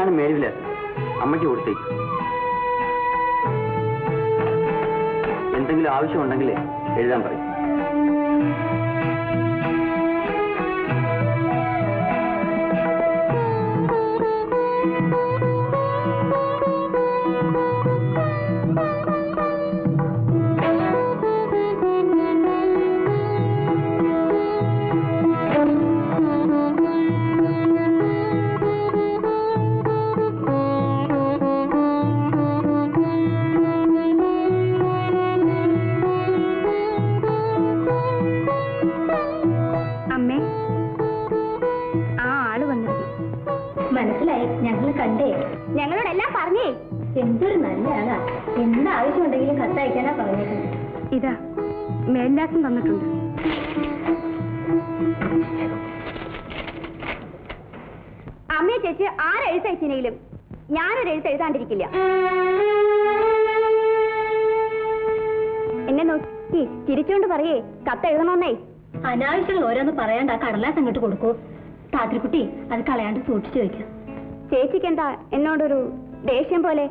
ഇതാണ് മേൽവിലാസം. അമ്മയ്ക്ക് കൊടുത്തേക്ക്. എന്തെങ്കിലും ആവശ്യമുണ്ടെങ്കിൽ എഴുതാൻ പറയും. മനസ്സിലായി, ഞങ്ങൾ കണ്ടേ, ഞങ്ങളോടെല്ലാം പറഞ്ഞേ. എന്തൊരു നല്ല ആളാ. എന്താവശ്യമുണ്ടെങ്കിലും കത്തയക്കാനാ പറഞ്ഞേക്കുന്നത്. ഇതാ മേൽവിലാസം തന്നിട്ടുണ്ട്. അമ്മയെ ചേച്ചി ആരെഴുത്തയച്ചിനെങ്കിലും ഞാനൊരു എഴുത്ത് എഴുതാണ്ടിരിക്കില്ല. എന്നെ നോക്കി ചിരിച്ചുകൊണ്ട് പറയേ കത്തെഴുതണമെന്നേ. അനാവശ്യങ്ങൾ ഓരോന്ന് പറയാണ്ട് ആ കടലാസ് അങ്ങോട്ട് കൊടുക്കൂ. താത്രിക്കുട്ടി അത് കളയാണ്ട് സൂക്ഷിച്ചു വയ്ക്കും. ചേച്ചിക്ക് എന്താ എന്നോടൊരു ദേഷ്യം പോലെ?